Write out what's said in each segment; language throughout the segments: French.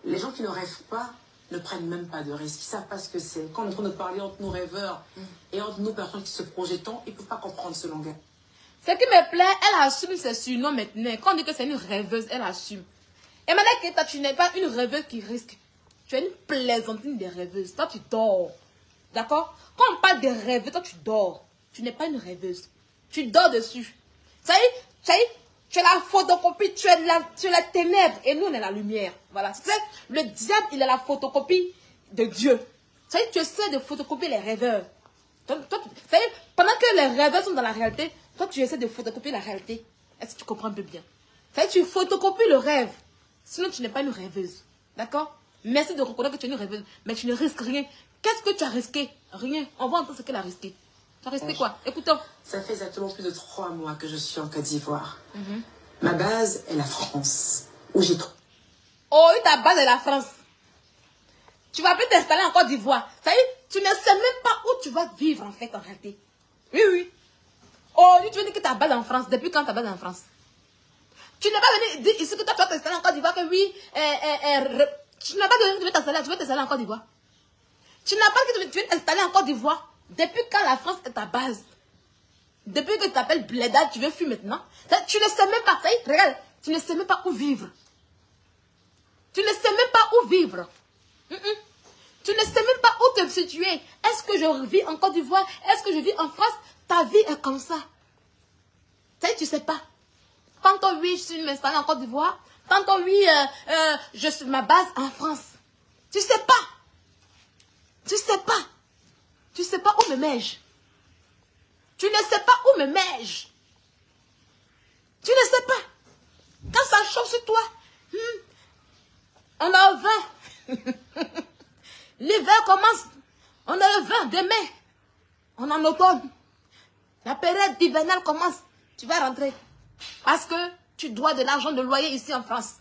Les gens qui ne rêvent pas ne prennent même pas de risques. Ils ne savent pas ce que c'est. Quand on est en train de parler entre nous rêveurs et entre nous personnes qui se projetons, ils ne peuvent pas comprendre ce langage. Ce qui me plaît, elle assume ses surnoms maintenant. Quand on dit que c'est une rêveuse, elle assume. Et maintenant que toi, tu n'es pas une rêveuse qui risque. Tu es une plaisantine des rêveuses. Toi, tu dors. D'accord? Quand on parle de rêveuses, toi, tu dors. Tu n'es pas une rêveuse. Tu dors dessus. Ça y est, tu es la photocopie, tu es la ténèbre. Et nous, on est la lumière. Voilà. Tu sais, le diable, il est la photocopie de Dieu. Ça y est, tu essaies de photocopier les rêveurs. Ça y est, pendant que les rêveurs sont dans la réalité, toi, tu essaies de photocopier la réalité. Est-ce que tu comprends un peu bien? Ça y est, tu photocopies le rêve. Sinon, tu n'es pas une rêveuse. D'accord? Merci de reconnaître que tu es une rêveuse. Mais tu ne risques rien. Qu'est-ce que tu as risqué? Rien. On va entendre ce qu'elle a risqué. Tu as risqué quoi? Écoutons. Ça fait exactement plus de 3 mois que je suis en Côte d'Ivoire. Ma base est la France. Où j'ai trop. Oh, ta base est la France. Tu vas plus t'installer en Côte d'Ivoire. Ça y est, tu ne sais même pas où tu vas vivre en fait en réalité. Oui, oui. Oh, tu veux dire que ta base est en France. Depuis quand ta base est en France? Tu n'es pas venu dire ici que toi tu vas t'installer en Côte d'Ivoire que oui. Tu n'as pas dit que tu veux t'installer en Côte d'Ivoire. Tu n'as pas dit que tu veux t'installer en Côte d'Ivoire. Depuis quand la France est ta base? Depuis que tu t'appelles Bleda, tu veux fuir maintenant. Tu ne sais même pas. Ça y est, regarde. Tu ne sais même pas où vivre. Tu ne sais même pas où vivre. Tu ne sais même pas où te situer. Est-ce que je vis en Côte d'Ivoire? Est-ce que je vis en France? Ta vie est comme ça. Ça y est, tu ne sais pas. Tantôt oui, je suis installée en Côte d'Ivoire. Tantôt oui, je suis ma base en France. Tu ne sais pas. Tu ne sais pas. Tu ne sais pas où me mets-je. Tu ne sais pas où me mets-je. Tu ne sais pas. Quand ça chauffe sur toi, on a 20. L'hiver commence. On a le 20 demain. On est en automne. La période hivernale commence. Tu vas rentrer. Parce que tu dois de l'argent de loyer ici en France.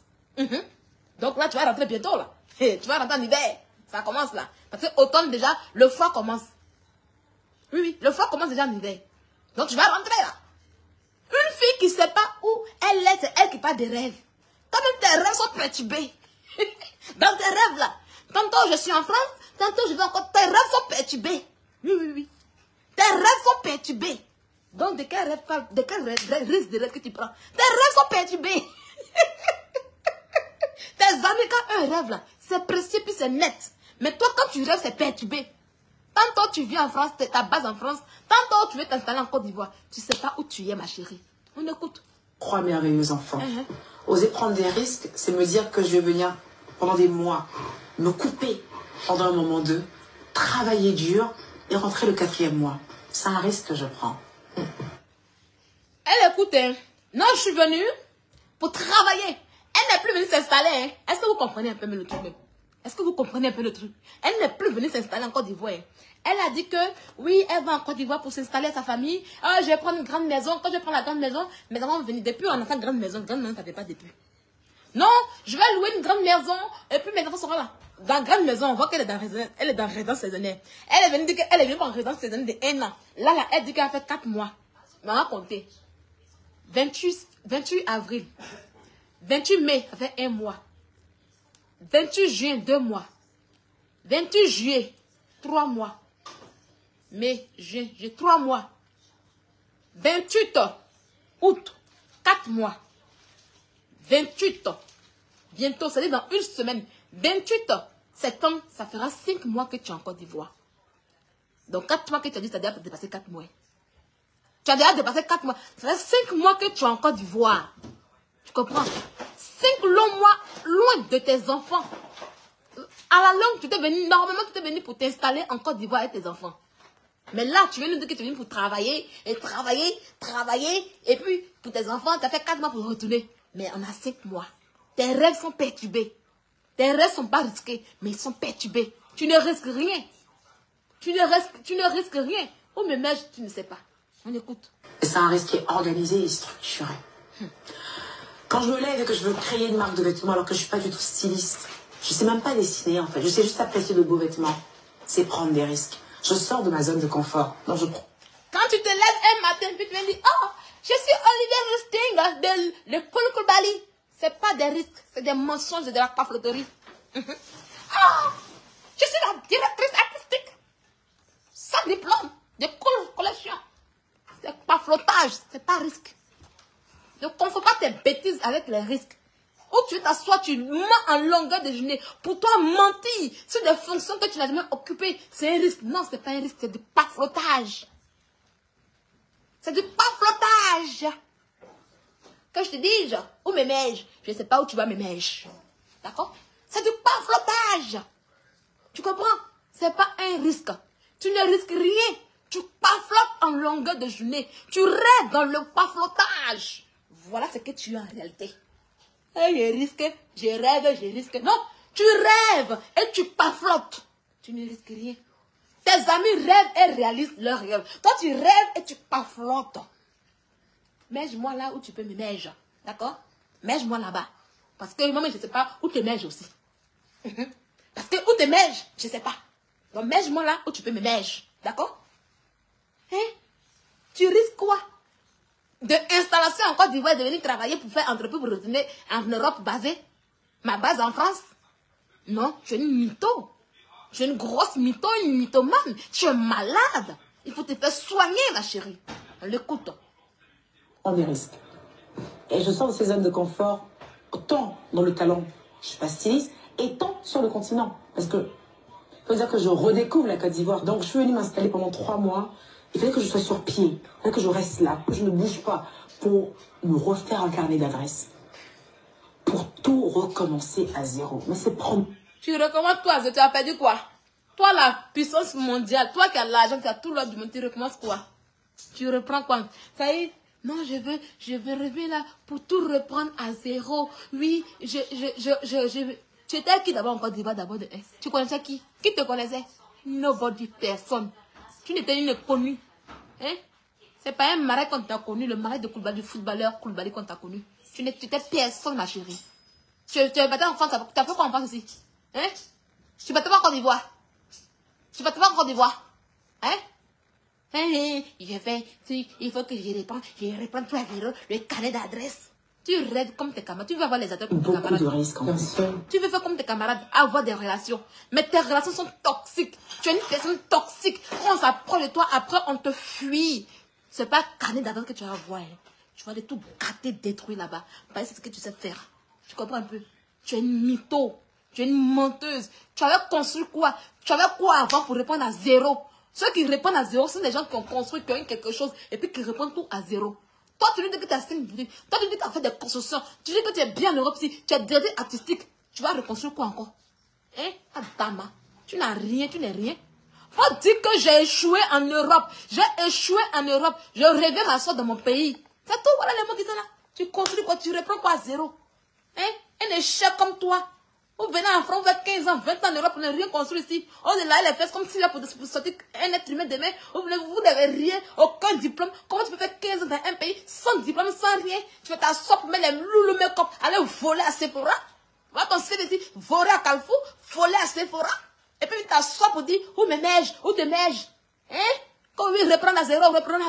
Donc là, tu vas rentrer bientôt. Là. Tu vas rentrer en hiver. Ça commence là. Parce que automne déjà, le froid commence. Oui, oui, le froid commence déjà en hiver. Donc tu vas rentrer là. Une fille qui ne sait pas où elle est, c'est elle qui parle des rêves. Toi-même, tes rêves sont perturbés. Dans tes rêves là. Tantôt je suis en France, tantôt je vais encore. Tes rêves sont perturbés. Oui, oui, oui. Tes rêves sont perturbés. Donc de quel rêve parle, de quel risque de rêve que tu prends? Tes rêves sont perturbés. Tes amis, quand un rêve là, c'est précis puis c'est net. Mais toi, quand tu rêves, c'est perturbé. Tantôt tu vis en France, c'est ta base en France. Tantôt tu veux t'installer en Côte d'Ivoire. Tu ne sais pas où tu es, ma chérie. On écoute. 3 merveilleux enfants. Oser prendre des risques, c'est me dire que je vais venir pendant des mois, me couper pendant un moment d'eux, travailler dur et rentrer le 4e mois. C'est un risque que je prends. Elle écoute, hein. Non, je suis venue pour travailler. Elle n'est plus venue s'installer. Hein. Est-ce que vous comprenez un peu le truc? Est-ce que vous comprenez un peu le truc? Elle n'est plus venue s'installer en Côte d'Ivoire. Elle a dit que, oui, elle va en Côte d'Ivoire pour s'installer à sa famille. Je vais prendre une grande maison. Quand je prends la grande maison, mes enfants vont venir. Depuis, on a fait une grande maison. Grande maison, ça ne fait pas depuis. Non, je vais louer une grande maison. Et puis, mes enfants seront là. Dans la grande maison, on voit qu'elle est dans résidence saisonnière. Elle est venue dire qu'elle est venue en résidence saisonnière de 1 an. Là, elle dit qu'elle a fait 4 mois. Mais on va compter. 28 avril. 28 mai, ça fait 1 mois. 28 juin, 2 mois. 28 juillet, 3 mois. Mai, juin, j'ai 3 mois. 28 août, 4 mois. 28, bientôt, c'est-à-dire dans une semaine. 28 septembre, ça fera 5 mois que tu es en Côte d'Ivoire. Donc 4 mois que tu as dit, tu as déjà dépassé 4 mois. Tu as déjà dépassé 4 mois. Ça fait 5 mois que tu es en Côte d'Ivoire. Tu comprends? 5 longs mois loin de tes enfants. À la longue, tu t'es venu, normalement, tu t'es venu pour t'installer en Côte d'Ivoire avec tes enfants. Mais là, tu viens nous dire que tu es venu pour travailler, et puis pour tes enfants, tu as fait 4 mois pour retourner. Mais on a 5 mois. Tes rêves sont perturbés. Tes rêves ne sont pas risqués, mais ils sont perturbés. Tu ne risques rien. Tu ne risques rien. Où me mets-je, tu ne sais pas. On écoute. C'est un risque qui est organisé et structuré. Quand je me lève et que je veux créer une marque de vêtements alors que je ne suis pas du tout styliste, je ne sais même pas dessiner en fait. Je sais juste apprécier de beaux vêtements. C'est prendre des risques. Je sors de ma zone de confort. Donc je prends. Quand tu te lèves un matin, puis tu viens dire, oh, je suis Olivier Rusting de Koulibaly. Ce n'est pas des risques, c'est des mensonges de la pafloterie. Ah, je suis la directrice artistique. Sans diplôme, de collection. C'est pas flottage, c'est pas risque. Ne confonds pas tes bêtises avec les risques. Où tu t'assois, tu mens en longueur de journée. Pour toi, mentir sur des fonctions que tu n'as jamais occupées, c'est un risque. Non, c'est pas un risque, c'est du pas flottage. C'est du pas flottage. Quand je te dis, où mes mèches, je ne sais pas où tu vas mes mèches. D'accord? C'est du pas flottage. Tu comprends? C'est pas un risque. Tu ne risques rien. Tu pas flottes en longueur de journée. Tu rêves dans le pas flottage. Voilà ce que tu es en réalité. Et je risque, je rêve, je risque. Non, tu rêves et tu pas flottes. Tu ne risques rien. Tes amis rêvent et réalisent leurs rêves. Toi, tu rêves et tu pas flottes. Mège-moi là où tu peux me mège. D'accord? Mège-moi là-bas. Parce que moi, je ne sais pas où te mège aussi. Parce que où te mège, je ne sais pas. Donc, mège-moi là où tu peux me mège. D'accord? Hein? Tu risques quoi? De installation en Côte d'Ivoire, de venir travailler pour faire entreprise pour retourner en Europe basée. Ma base en France? Non, je suis une mytho. Je suis une grosse mytho, une mythomane. Tu es malade. Il faut te faire soigner, ma chérie. On l'écoute. On des risques. Et je sors de ces zones de confort, tant dans le talent, je suis pas styliste, et tant sur le continent. Parce que, faut dire que je redécouvre la Côte d'Ivoire. Donc, je suis venue m'installer pendant 3 mois. Il fallait que je sois sur pied. Il fallait que je reste là, que je ne bouge pas, pour me refaire un carnet d'adresses. Pour tout recommencer à zéro. Mais c'est prendre... Tu recommences toi, tu as perdu quoi? Toi, la puissance mondiale, toi qui as l'argent, qui as tout l'ordre du monde, tu recommences quoi? Tu reprends quoi? Ça y est, non, je veux revenir là pour tout reprendre à zéro. Oui, tu étais qui d'abord en Côte d'Ivoire d'abord de tu connaissais qui? Qui te connaissait? Nobody, personne. Tu n'étais une connue. Hein? C'est pas un marais qu'on t'a connu, le marais de Koulibaly, du footballeur Koulibaly qu'on t'a connu. Tu n'étais personne, ma chérie. Tu es battu en France, tu as fait quoi en France ici? Hein? Tu vas te voir en Côte d'Ivoire. Tu vas te voir en Côte d'Ivoire. Hein? Je fais, il faut que je reprends toi le carnet d'adresse. Tu rêves comme tes camarades. Tu veux avoir les adresses comme tes camarades. Beaucoup de risques, en fait. Tu veux faire comme tes camarades, avoir des relations. Mais tes relations sont toxiques. Tu es une personne toxique. Quand on s'approche de toi, après on te fuit. C'est pas carnet d'adresse que tu vas avoir. Hein. Tu vas aller tout gâter, détruire là-bas. Parce que c'est ce que tu sais faire. Tu comprends un peu? Tu es une mytho. Tu es une menteuse. Tu avais construit quoi? Tu avais quoi avant pour répondre à zéro? Ceux qui répondent à zéro sont des gens qui ont construit, qui ont eu quelque chose et puis qui répondent tout à zéro. Toi, tu lui dis que tu as 5 boutiques. Toi, tu dis que tu as fait des constructions. Tu dis que tu es bien en Europe. Si tu es directeur artistique, tu vas reconstruire quoi encore? Hein? Adama, tu n'as rien, tu n'es rien. Faut dire que j'ai échoué en Europe. J'ai échoué en Europe. Je rêvais m'asseoir dans mon pays. C'est tout, voilà les mots qui sont là. Tu construis quoi? Tu reprends quoi à zéro? Hein? Un échec comme toi. Vous venez en France, vous avez 15 ans, 20 ans en Europe, vous n'avez rien construit ici. On est là, les fesses comme si là pour sortir un être humain demain. Vous n'avez rien, aucun diplôme. Comment tu peux faire 15 ans dans un pays sans diplôme, sans rien? Tu fais ta sope, mais les loulous make-up, aller voler à Sephora. Va ton CV ici, voler à Carrefour, voler à Sephora. Et puis ta sope pour dire, où me neige, où te neige? Hein? Quand oui, reprendre à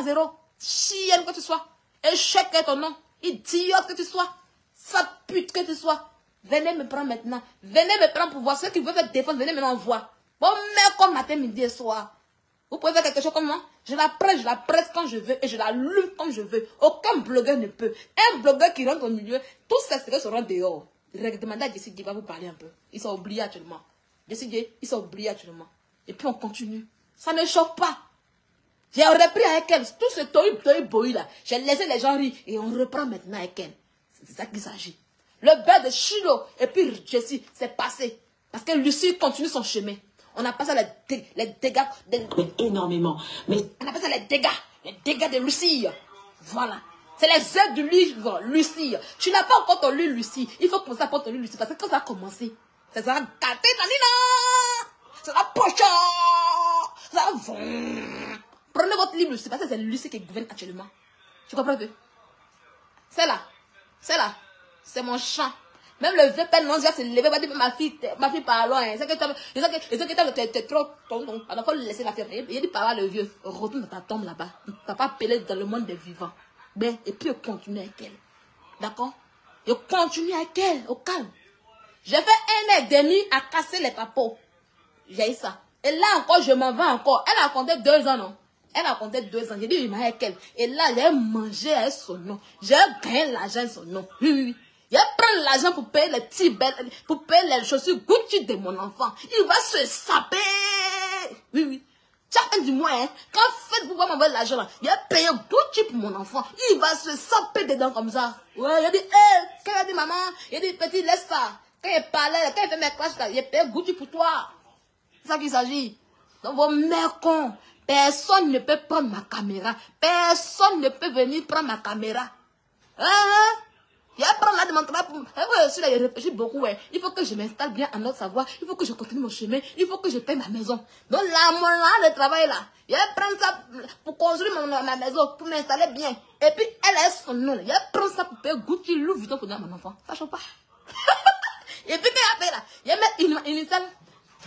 zéro. Chienne que tu sois. Échec est ton nom. Idiote que tu sois. Sale pute que tu sois. Venez me prendre maintenant. Venez me prendre pour voir. Ceux qui veulent faire défense, venez maintenant voir. Bon, mais comme matin, midi et soir. Vous pouvez faire quelque chose comme moi. Je la presse quand je veux et je la lume comme je veux. Aucun blogueur ne peut. Un blogueur qui rentre au milieu, tous ces secrets seront dehors. Demandez à Jessie qui va vous parler un peu. Ils sont oubliés actuellement. Jessie, ils sont oubliés actuellement. Et puis on continue. Ça ne choque pas. J'ai repris avec elle. Tout ce toy là. J'ai laissé les gens rire. Et on reprend maintenant avec elle. C'est ça qu'il s'agit. Le beurre de Chilo et puis Jessie, c'est passé. Parce que Lucie continue son chemin. On appelle ça les dégâts. Mais énormément. Mais... On appelle ça les dégâts de Lucie. Voilà. C'est les œuvres du livre Lucie. Tu n'as pas encore ton livre Lucie. Il faut commencer à prendre ton livre Lucie. Parce que quand ça a commencé, ça sera gâté, nanina. Ça sera pocha. Ça va. Prenez votre livre Lucie. Parce que c'est Lucie qui gouverne actuellement. Tu comprends un peu? C'est là. C'est mon chant. Même le vieux père non, s'est levé, va dire ma fille parle loin. C'est que t'es trop tonton. Alors faut laisser la faire. Il dit par là le vieux, retourne dans ta tombe là-bas. T'as pas appelé dans le monde des vivants. Mais, et puis continue avec elle. D'accord? Et continue avec elle, au calme. J'ai fait 1 an et demi à casser les papeaux. J'ai eu ça. Et là encore, je m'en vais encore. Elle a compté 2 ans, non? Elle a compté 2 ans. J'ai dit, il m'a quel. Et là, j'ai mangé à son nom. J'ai gagné l'argent à son nom. Oui, oui. Il prend l'argent pour payer les petits belles, pour payer les chaussures Gucci de mon enfant. Il va se saper. Oui, oui. Chacun du mois, hein, quand Facebook va m'envoyer l'argent là, il a payé Gucci pour mon enfant. Il va se saper dedans comme ça. Ouais, il a dit, quand il a dit maman, il a dit petit, laisse ça. Quand il parlait, quand il fait mes classes là, il a payé Gucci pour toi. C'est ça qu'il s'agit. Donc vos mères cons, personne ne peut prendre ma caméra. Personne ne peut venir prendre ma caméra. Hein? Il y a prendre là de mon travail pour... Je réfléchis beaucoup. Ouais. Il faut que je m'installe bien à notre savoir. Il faut que je continue mon chemin. Il faut que je paye ma maison. Donc là, mon là, le travail là. Il va prendre ça pour construire ma maison, pour m'installer bien. Et puis, elle a son nom. Il va prendre ça pour payer Gucci, Louis Vuitton pour donner à mon enfant. Ça chauffe pas. Et puis, quand il a payé là, il va mettre initial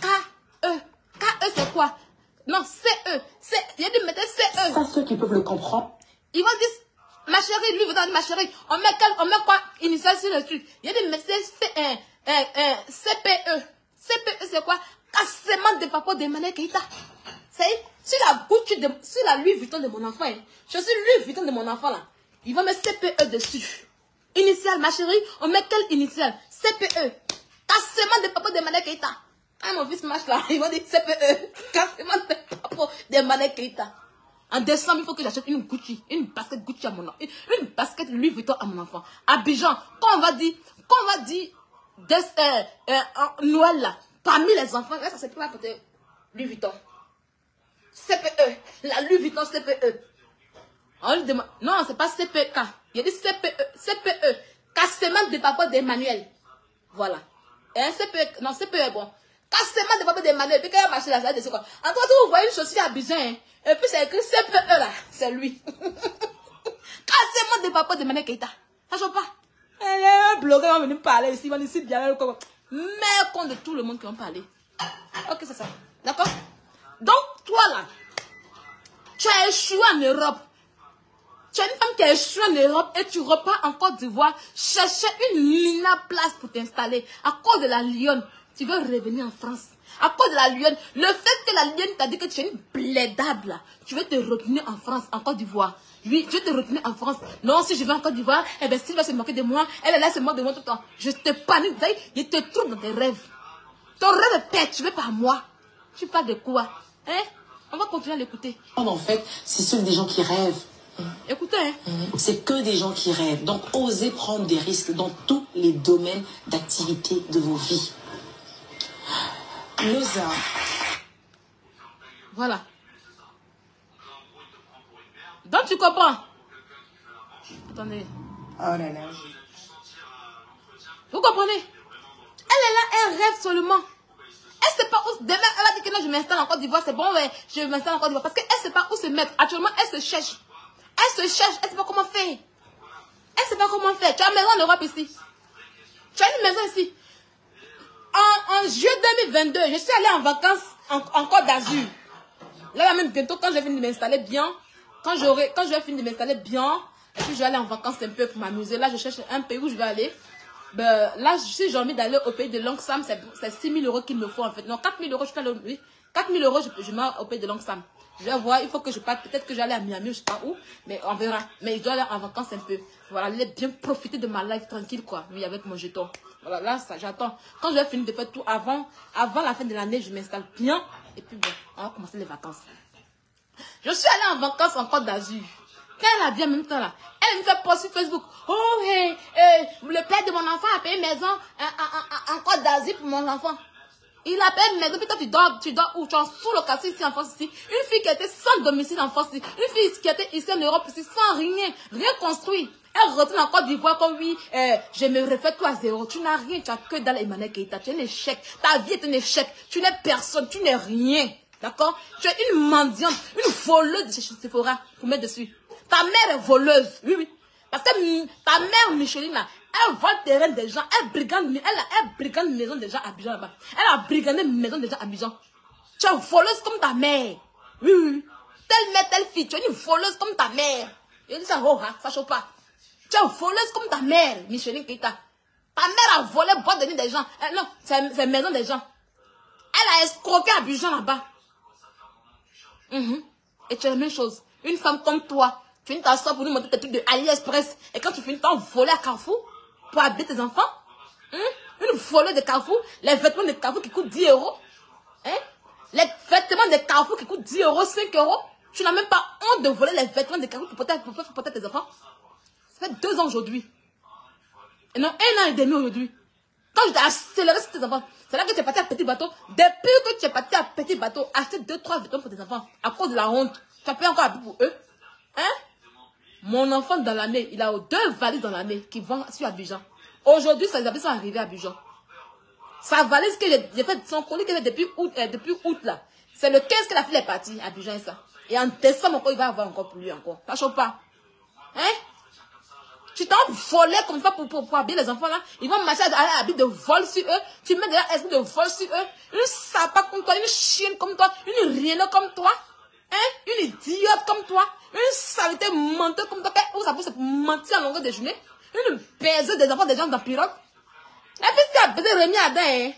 K-E. K-E, c'est quoi? Non, C-E. Il a dit, mettez C-E. Ça, ceux qui peuvent le comprendre. Ils vont dire... Ma chérie, lui, vous dire, ma chérie, on met quoi initial sur le truc? Il y a des messages CPE. CPE, c'est quoi? Cassement de papa de Mané Keita. C'est sur la Gucci sur la Louis Vuitton de mon enfant. Hein. Je suis Louis Vuitton de mon enfant là. Ils vont mettre CPE dessus. Initial, ma chérie, on met quel initial? CPE. Cassement de papa de Mané Keita. Quand mon fils marche là, ils vont dire CPE. Cassement de papa de Mané Keita. En décembre, il faut que j'achète une Gucci, une basket Gucci à mon enfant, une basket Louis Vuitton à mon enfant. Abidjan, quand on va dire Noël là, parmi les enfants, là, ça c'est pas côté Louis Vuitton. CPE, la Louis Vuitton CPE. On lui demande, non, c'est pas CPK. Il a dit CPE, cassement de papa d'Emmanuel. Voilà. Et un CPE, non, CPE est bon. Cassement de papa d'Emmanuel. Puis quand il a marché là, ça va dessus quoi. En tout cas, vous voyez une chaussure à Abidjan, hein. Et puis c'est écrit CPE là, c'est lui. Cassement de papa d'Emmanuel Keita. Ça chauffe pas. Un blogueur va venir parler ici, il va dire si bien. Mais compte de tout le monde qui va parler. Ok, c'est ça. D'accord? Donc, toi là, tu as échoué en Europe. Tu es une femme qui a échoué en Europe et tu repars en Côte d'Ivoire chercher une Lina place pour t'installer. À cause de la Lyon, tu veux revenir en France. À cause de la Lyon, le fait que la Lyon t'a dit que tu es une plaidable là, tu veux te retourner en France, en Côte d'Ivoire. Oui, tu veux te retourner en France. Non, si je vais en Côte d'Ivoire, eh bien, s'il va se moquer de moi, elle est là, se moque de moi tout le temps. Je te panique, je te trouve dans tes rêves. Ton rêve est perturbé par moi. Tu parles de quoi? Hein? On va continuer à l'écouter. En fait, c'est ceux des gens qui rêvent. Écoutez, hein. C'est que des gens qui rêvent. Donc, osez prendre des risques dans tous les domaines d'activité de vos vies. Loza. Voilà. Donc, tu comprends? Attendez. Oh là là. Vous comprenez? Elle est là, elle rêve seulement. Elle sait pas où. Demain, elle a dit que non, je m'installe en Côte d'Ivoire. C'est bon, ouais, je m'installe en Côte d'Ivoire. Parce qu'elle sait pas où se mettre. Actuellement, elle se cherche. Elle se cherche, elle sait pas comment faire. Elle sait pas comment faire. Tu as une maison en Europe ici. Tu as une maison ici. En juillet 2022, je suis allée en vacances en Côte d'Azur. Là, même bientôt, quand je vais finir de m'installer bien, quand je vais finir de m'installer bien, et puis je vais aller en vacances un peu pour m'amuser. Là, je cherche un pays où je vais aller. Ben, là, si j'ai envie d'aller au pays de Langsam, c'est 6 000 € qu'il me faut en fait. Non, 4 000 €, je peux aller, oui. 4 000 €, je mets au pays de Langsam. Je vais voir, il faut que je parte. Peut-être que j'allais à Miami, je sais pas où, mais on verra. Mais je dois aller en vacances un peu. Voilà, aller bien profiter de ma life tranquille, quoi. Oui, avec mon jeton. Voilà, là, ça, j'attends. Quand je vais finir de faire tout avant la fin de l'année, je m'installe bien. Et puis, bon, on va commencer les vacances. Je suis allée en vacances en Côte d'Azur. Quand elle a dit en même temps là, elle me fait poster sur Facebook. Oh, hey, le père de mon enfant a payé une maison en Côte d'Azur pour mon enfant. Il a payé une maison, puis toi tu dors où? Tu es en sous-location ici en France ici. Une fille qui était sans domicile en France ici. Une fille qui était ici en Europe ici, sans rien construit. Elle retourne en Côte d'Ivoire comme oui, je me refais tout à zéro. Tu n'as rien, tu as que dans Emmanuel Keita. Tu es un échec. Ta vie est un échec. Tu n'es personne, tu n'es rien. D'accord? Tu es une mendiante, une voleuse de chez Sephora pour mettre dessus. Ta mère est voleuse. Oui, oui. Parce que ta mère Micheline, elle vole le terrain des gens. Elle brigande maison des gens à Abidjan là-bas. Elle a brigandé maison des gens à Abidjan. Tu es voleuse comme ta mère. Oui, oui. Telle mère, telle fille. Tu es une voleuse comme ta mère. Je dis ça, oh, ça chauffe pas. Tu es voleuse comme ta mère, Micheline Keita. Ta mère a volé boîte de nuit des gens. Non, c'est maison des gens. Elle a escroqué Abidjan là-bas. Et tu as la même chose. Une femme comme toi, tu viens t'asseoir pour nous montrer tes trucs de AliExpress. Et quand tu finis t'en voler à Carrefour pour habiller tes enfants. Une volée de Carrefour. Les vêtements de Carrefour qui coûtent 10 €. Les vêtements de Carrefour qui coûtent 10 €, 5 €. Tu n'as même pas honte de voler les vêtements de Carrefour pour porter tes enfants. Ça fait 2 ans aujourd'hui. Et non, 1 an et demi aujourd'hui. Quand je t'ai accéléré sur tes enfants, c'est là que tu es parti à petit bateau. Depuis que tu es parti à petit bateau, acheter 2-3 vêtements pour tes enfants. À cause de la honte. Tu as payé encore habiller pour eux. Mon enfant dans l'année, il a 2 valises dans l'année qui vont sur Abidjan. Aujourd'hui, ses habits sont arrivés à Abidjan. Sa valise que j'ai fait, son colis qu'elle fait depuis août là. C'est le 15 que la fille est partie à Abidjan et ça. Et en décembre encore, il va avoir encore plus encore. Ça chauffe pas. Tu t'en volé comme ça pour habiller les enfants là. Ils vont marcher à habit de vol sur eux. Tu mets déjà esprit de vol sur eux. Une sapate comme toi, une chienne comme toi, une rienne comme toi. Une idiote comme toi. Une saleté menteuse comme toi. Où ça peut se mentir à longueur de journée. Une baiseuse des enfants des gens dans pirogue. La fille qui a baisé Rémi Adam, elle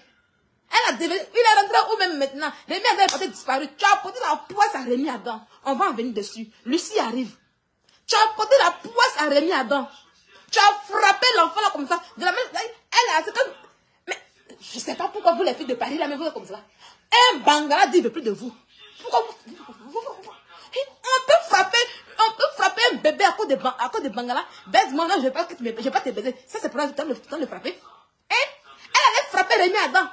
a devenu, il est rentré où même maintenant. Rémi Adam est parti disparu. Tu as porté la poisse à Rémi Adam. On va en venir dessus. Lucie arrive. Tu as porté la poisse à Rémi Adam. Tu as frappé l'enfant là comme ça. De la même, elle a, c'est comme, mais je sais pas pourquoi vous les filles de Paris là même vous êtes comme ça. Un Bangala dit il veut plus de vous. Pourquoi on peut frapper un bébé à cause de Bangala. Baise-moi, non, je vais pas te baiser. Ça c'est pour le temps de le frapper. Elle allait frapper Rémi Adam.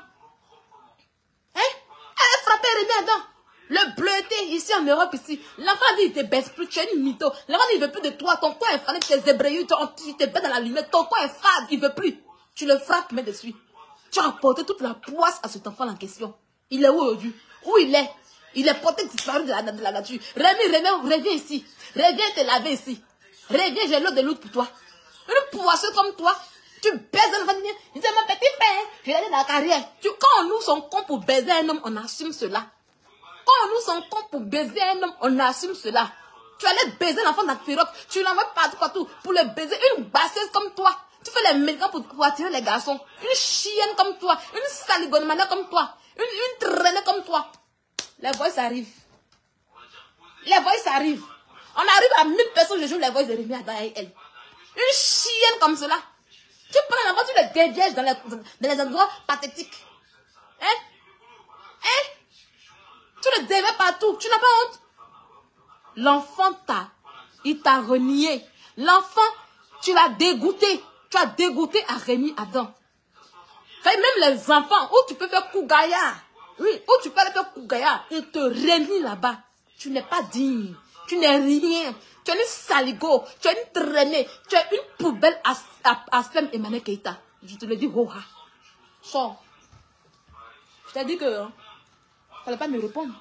Elle allait frapper Rémi Adam. Le bleuté ici en Europe ici. L'enfant dit il te baisse plus, tu es une mytho. L'enfant dit il veut plus de toi, ton corps est fade, tu es zébrayeux, tu te baisses dans la lumière, ton corps est fade, il veut plus. Tu le frappes, mets dessus. Tu as apporté toute la poisse à cet enfant en question. Il est où aujourd'hui? Où il est? Il est porté disparu de la nature. Rémi, reviens ici. Reviens te laver ici. Reviens, j'ai l'eau de l'autre pour toi. Une poisseuse comme toi. Tu baises un enfant, il dit mon petit frère, je vais aller dans la carrière. Quand nous sommes cons pour baiser un homme, on assume cela. Quand nous sommes cons pour baiser un homme, on assume cela. Tu allais baiser l'enfant dans la pirogue, tu l'envoies partout pour le baiser. Une basseuse comme toi. Tu fais les médicaments pour attirer les garçons. Une chienne comme toi. Une saligonne comme toi. Une traînée comme toi. Les voices arrivent. Les voices arrivent. On arrive à 1000 personnes, je joue les voices de Rémi Adam et elle. Une chienne comme cela. Tu prends l'enfant, tu le dévièges dans les endroits pathétiques. Tu le dévièges partout. Tu n'as pas honte. L'enfant il t'a renié. L'enfant, tu l'as dégoûté. Tu as dégoûté à Rémi Adam. Fait même les enfants, où tu peux faire Kougaya. Oui, où tu peux aller faire Kougaya. Ils te renient là-bas. Tu n'es pas digne. Tu n'es rien. Tu es une saligo. Tu es une traînée. Tu es une poubelle à Slem Emmanuel Keïta. Je te le dis, Roha. Sors. Je t'ai dit que... il ne fallait pas me répondre.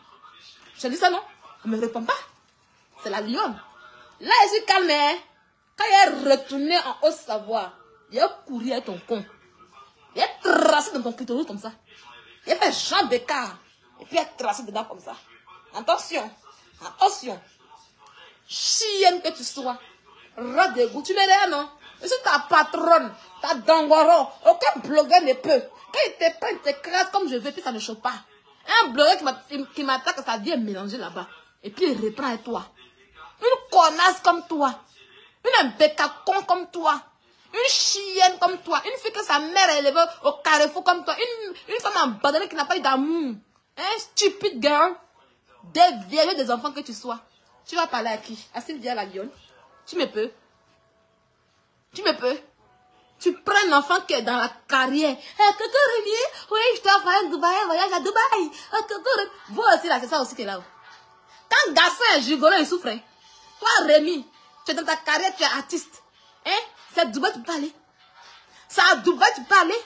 Je t'ai dit ça, non? Elle ne me répond pas. C'est la lionne. Là, je suis calme. Quand il est retourné en Haute-Savoie, il a couru avec ton con. Il a tracé dans ton clitoris comme ça. Il a fait champ d'écart. Et puis il a tracé dedans comme ça. Attention. Attention. Chienne que tu sois. Rat de goût. Tu n'es rien, non? Je suis ta patronne. Ta dangoro. Aucun blogueur ne peut. Quand il te prend, il t'écrase comme je veux, puis ça ne choque pas. Un blogueur qui m'attaque, sa vie est mélangée là-bas. Et puis il reprend avec toi. Une connasse comme toi. Une bécacon comme toi. Une chienne comme toi. Une fille que sa mère est élevée au carrefour comme toi. Une femme abandonnée qui n'a pas eu d'amour. Un stupide girl. Des vieilles des enfants que tu sois. Tu vas parler à qui? À Sylvia la lionne? Tu me peux? Tu me peux? Tu prends un enfant qui est dans la carrière. Coco Rémi, oui, je dois faire un voyage à Dubaï. Vous aussi là, c'est ça aussi qui est là. Quand garçon est gigolo, il souffre. Toi Rémi, tu es dans ta carrière, tu es artiste. C'est à Dubaï tu peux aller. C'est à Dubaï tu peux aller.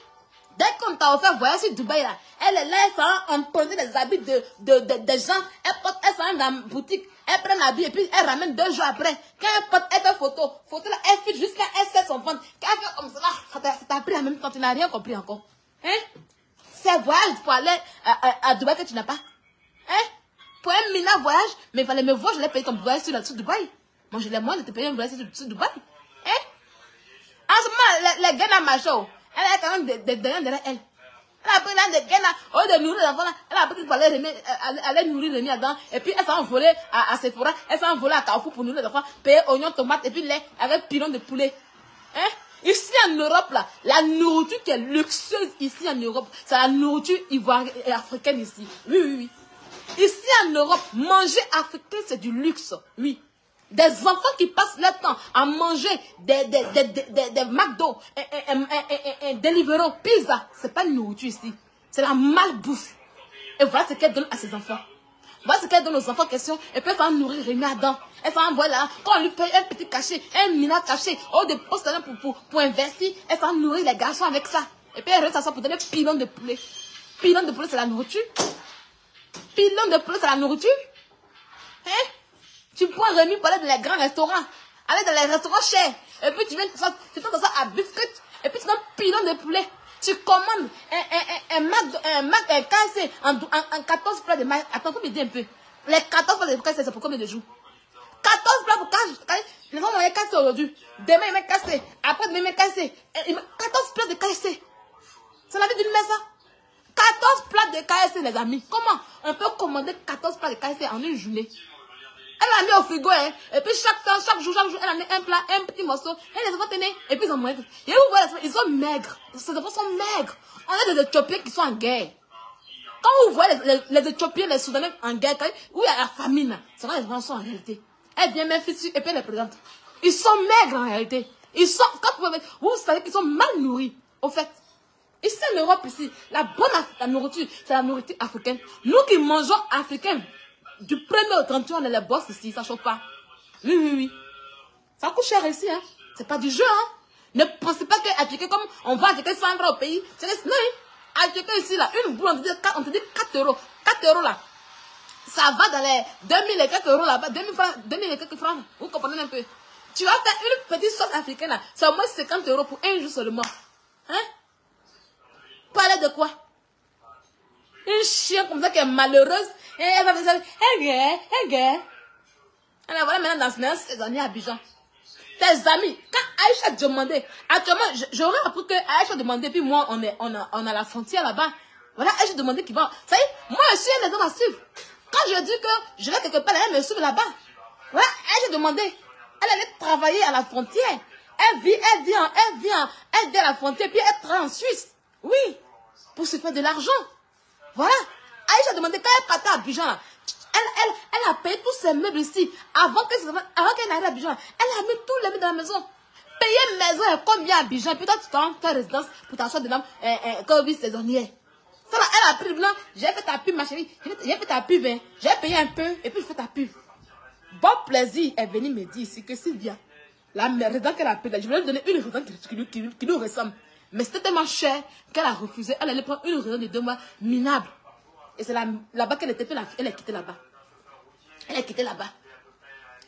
Dès qu'on t'a offert voyage sur Dubaï là, elle est là, elle s'en emprunter des habits de gens. Elle s'en dans la boutique, elle prend l'habit et puis elle ramène 2 jours après. Quand elle fait photo là, elle fait jusqu'à elle sait son ventre. Quand elle fait comme ça, ça t'a pris en même temps, tu n'as rien compris encore. C'est voyage pour aller à Dubaï que tu n'as pas. Pour un mina voyage, mais il fallait me voir, je l'ai payé comme voyage sur Dubaï. Moi je l'ai moins de te payer un voyage sur Dubaï. En ce moment, les gars dans ma show, Elle a quand même des derrière elle. Elle a pris là des gains là, au lieu de nourrir les enfants là, elle a pris qu'il fallait aller nourrir Rémi là-dedans, et puis elle s'est envolée à Sephora, elle s'est envolée à Carrefour pour nourrir les enfants, payer oignons, tomates, et puis lait avec pilon de poulet. Hein? Ici en Europe là, la nourriture qui est luxueuse ici en Europe, c'est la nourriture ivoirienne et africaine ici. Oui, oui, oui. Ici en Europe, manger africain c'est du luxe, oui. Des enfants qui passent leur temps à manger des McDo, un Deliveroo, pizza. C'est pas une nourriture ici. C'est la malbouffe. Et voilà ce qu'elle donne à ses enfants. Voilà ce qu'elle donne aux enfants question. Et puis elle va nourrir Rémi Adam. Elle va envoyer là. Quand on lui paye un petit cachet, un mina caché, au de poste pour investir, elle va nourrir les garçons avec ça. Et puis elle reste à ça pour donner pilon de poulet. Pilon de poulet, c'est la nourriture. Pilon de poulet, c'est la nourriture. Hein? Tu prends Rémi pour aller dans les grands restaurants. Aller dans les restaurants chers. Et puis tu viens tu fais ça à biscuit. Et puis tu donnes pilon de poulet. Tu commandes un KFC en 14 plats de maïs. Attends, faut me dire un peu. Les 14 plats de KFC, c'est pour combien de jours? 14 plats pour KFC. Les gens mangent KFC aujourd'hui. Demain, ils mettent KFC. Après, demain, ils mettent KFC. 14 plats de KFC. C'est la vie d'une mère, ça. 14 plats de KFC, les amis. Comment on peut commander 14 plats de KFC en une journée? Elle a mis au frigo, hein. Et puis chaque jour, elle a mis un plat, un petit morceau. Et les enfants tenaient. Et puis ils ont mangé. Et vous voyez, ils sont maigres. Ces enfants sont maigres. On a des Éthiopiens qui sont en guerre. Quand vous voyez les Éthiopiens, les Soudanais en guerre, où il y a la famine, c'est vrai, les enfants sont en réalité. Elle vient même dessus et puis elle les présente. Ils sont maigres en réalité. Ils sont, vous savez qu'ils sont mal nourris, au fait. Ici en Europe, ici, la nourriture, c'est la nourriture africaine. Nous qui mangeons africain, du 1er au 31, on est les boss ici, ça ne chauffe pas. Oui, oui, oui. Ça coûte cher ici, hein. C'est pas du jeu, hein. Ne pensez pas qu'acheter comme on va acheter 100 francs au pays. Non, hein. Acheter ici, là, une boule, on te dit 4 euros. 4 euros, là. Ça va dans les 2000 et quelques euros là-bas. 2000 et quelques francs. Vous comprenez un peu. Tu vas faire une petite sauce africaine, là. C'est au moins 50 euros pour un jour seulement. Hein? Parler de quoi? Une chien comme ça qui est malheureuse. Et elle va faire ça. Elle voilà maintenant dans ses amis à Abidjan. Tes amis, quand Aïcha demandait, actuellement, j'aurais appris que Aïcha demandait, puis moi, on a la frontière là-bas. Voilà, Aïcha demandait qu'ils vont. Ça y est, moi, je suis les hommes à suivre. Quand je dis que je vais quelque part, elle me suit là-bas. Voilà, Aïcha demandait. Elle allait travailler à la frontière. Elle vient à la frontière, puis elle travaille en Suisse. Oui, pour se faire de l'argent. Voilà. Aïcha demandait, quand elle partait à Abidjan, là, elle a payé tous ses meubles ici. Avant qu'elle arrive à Abidjan, elle a mis tous les meubles dans la maison. Payer maison et combien à Abidjan. Puis toi, tu t'en fais résidence pour t'asseoir de l'âme COVID saisonnière. Ça là, elle a pris le blanc. J'ai fait ta pub, ma chérie. J'ai fait ta pub. Hein. J'ai payé un peu et puis je fais ta pub. Bon plaisir est venu me dire ici que Sylvia, la résidence qu'elle a payée, je voulais lui donner une résidence qui lui ressemble. Mais c'était tellement cher qu'elle a refusé. Elle allait prendre une résidence de 2 mois minable. Et c'est là-bas qu'elle était, elle est quittée là-bas. Elle est quittée là-bas.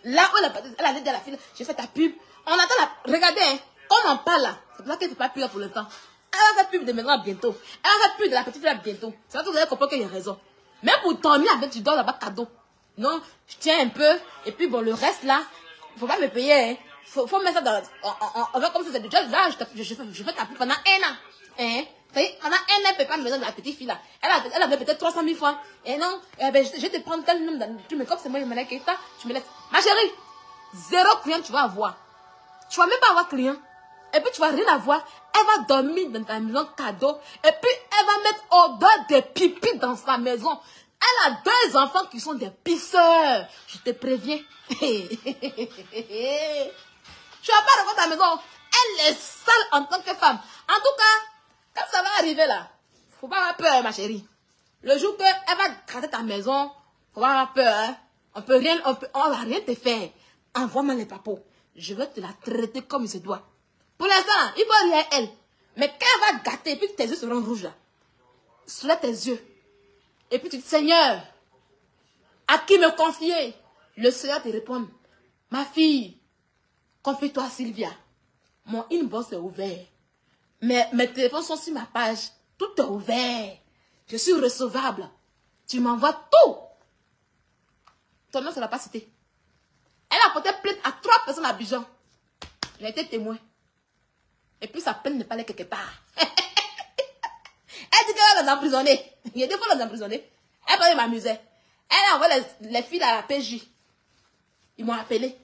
Là où elle allait dire à la fille, j'ai fait ta pub. On attend la... Regardez, hein, comme on parle là, c'est pour ça qu'elle ne fait pas pub là pour l'instant. Elle va faire pub de maison bientôt. Elle va faire pub de la petite fille bientôt. C'est là que vous allez comprendre qu'il y a raison. Même pour dormir avec, tu dors là-bas cadeau. Non, je tiens un peu. Et puis bon, le reste là, il ne faut pas me payer. Hein. Faut mettre ça dans... On va comme ça, c'est déjà là, je fais ta pub pendant 1 an. Hein? Pendant 1 an, elle ne paye pas la maison de la petite fille là. Elle avait peut-être 300 000 francs. Et non, je vais te prendre tel nombre de comme c'est moi, je me laisse, tu me laisses. Ma chérie, 0 client tu vas avoir. Tu vas même pas avoir client. Et puis tu vas rien avoir. Elle va dormir dans ta maison cadeau. Et puis elle va mettre odeur de pipi dans sa maison. Elle a 2 enfants qui sont des pisseurs. Je te préviens. Tu vas pas revoir ta maison. Elle est sale en tant que femme. En tout cas, quand ça va arriver là, faut pas avoir peur, ma chérie. Le jour qu'elle va gratter ta maison, faut pas avoir peur. Hein. On va rien te faire. Envoie-moi les papos. Je vais te la traiter comme il se doit. Pour l'instant, il faut rien elle. Mais quand elle va gâter, et puis tes yeux seront rouges là. Soulève tes yeux. Et puis tu dis, Seigneur, à qui me confier? Le Seigneur te répond, ma fille, confie-toi à Sylvia. Mon inbox est ouvert. Mes téléphones sont sur ma page. Tout est ouvert. Je suis recevable. Tu m'envoies tout. Ton nom ne sera pas cité. Elle a porté plainte à 3 personnes à Abidjan. J'ai été témoin. Et puis sa peine n'est pas là quelque part. Elle dit qu'elle va les emprisonner. Il y a des fois les emprisonner. Elle parlait m'amuser. Elle a envoyé les filles à la PJ. Ils m'ont appelé.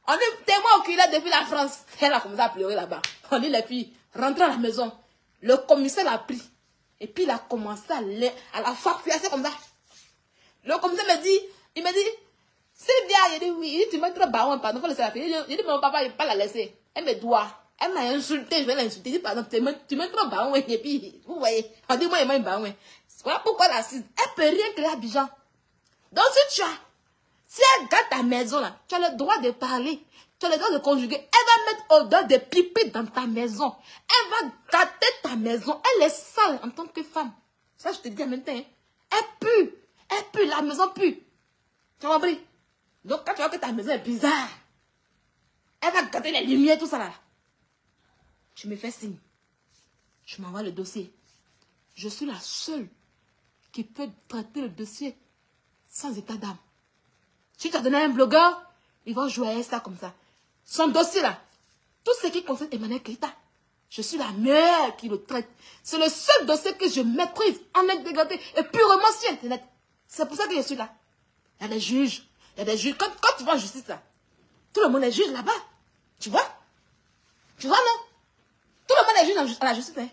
On dit témoin oculaire depuis la France. Elle a commencé à pleurer là-bas. On dit les filles, rentrez à la maison. Le commissaire l'a pris. Et puis il a commencé à la farfouiller comme ça. Le commissaire me dit, il me dit, Sylvia, il dit oui, il dit tu mets trop baron, pardon, faut laisser la fille. Il dit mon papa, il ne peut pas la laisser. Elle me doit. Elle m'a insulté, je vais l'insulter. Il dit pardon, tu mets trop baron, et puis, vous voyez, on dit moi, il m'a baron. Voilà pourquoi la cise, elle peut rien créer à Bijan. Donc si elle garde ta maison là, tu as le droit de parler, tu as le droit de conjuguer. Elle va mettre odeur de pipi dans ta maison. Elle va gâter ta maison. Elle est sale en tant que femme. Ça, je te dis en même temps. Hein. Elle pue, la maison pue. Tu as compris? Donc quand tu vois que ta maison est bizarre, elle va gâter les lumières, tout ça là. Tu me fais signe. Je m'envoie le dossier. Je suis la seule qui peut traiter le dossier sans état d'âme. Si tu as donné un blogueur, il va jouer à ça comme ça. Son dossier là, tout ce qui concerne Emmanuel Keïta, je suis la meilleure qui le traite. C'est le seul dossier que je maîtrise en intégrité et purement sur Internet. C'est pour ça que je suis là. Il y a des juges. Il y a des juges. Quand tu vas en justice là, tout le monde est juge là-bas. Tu vois? Tu vois non? Tout le monde est juge à la justice. Hein?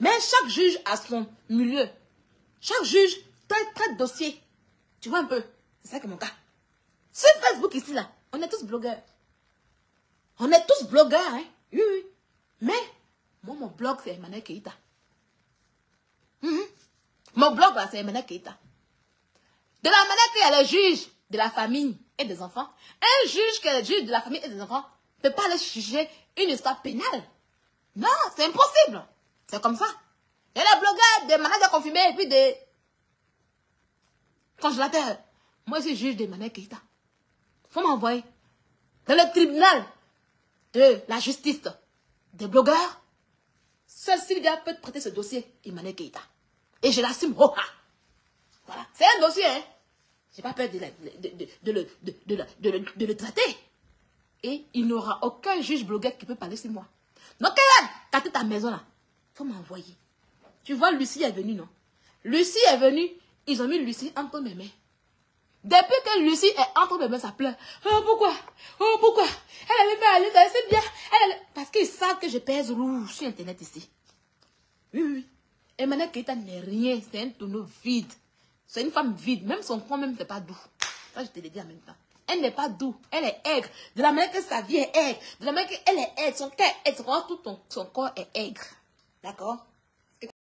Mais chaque juge a son milieu. Chaque juge traite dossier. Tu vois un peu? C'est ça que mon cas. Sur Facebook ici là, on est tous blogueurs. On est tous blogueurs, hein? Oui, oui. Mais, moi, mon blog, c'est Emmanuel Keïta. Mon blog, là, c'est Emmanuel Keïta. De la manière qu'il y a le juge de la famille et des enfants, un juge qui est le juge de la famille et des enfants ne peut pas aller juger une histoire pénale. Non, c'est impossible. C'est comme ça. Il y a les blogueurs, des managers confirmés et puis des congélateurs. Moi, je suis juge d'Emmanuel Keïta. Faut m'envoyer dans le tribunal de la justice des blogueurs. Seul Sylvia peut traiter ce dossier, Emmanuel Keïta. Et je l'assume. Oh, ah. Voilà. C'est un dossier, hein. Je n'ai pas peur de le traiter. Et il n'y aura aucun juge blogueur qui peut parler sur moi. Donc, elle va traiter ta maison là. Il faut m'envoyer. Tu vois, Lucie est venue, non? Lucie est venue. Ils ont mis Lucie entre mes mains. Depuis que Lucie est entre mes mains, ça pleure. Oh, pourquoi? Oh, pourquoi? Elle avait pas aller, c'est bien. Parce qu'ils savent que je pèse rouge sur Internet ici. Oui, oui. Emmanuel Keïta n'est rien. C'est un tonneau vide. C'est une femme vide. Même son corps, même, c'est pas doux. Ça, je te l'ai dit en même temps. Elle n'est pas doux. Elle est aigre. De la manière que sa vie est aigre. De la manière qu'elle est aigre. Son cœur est aigre. Tout son corps est aigre. D'accord?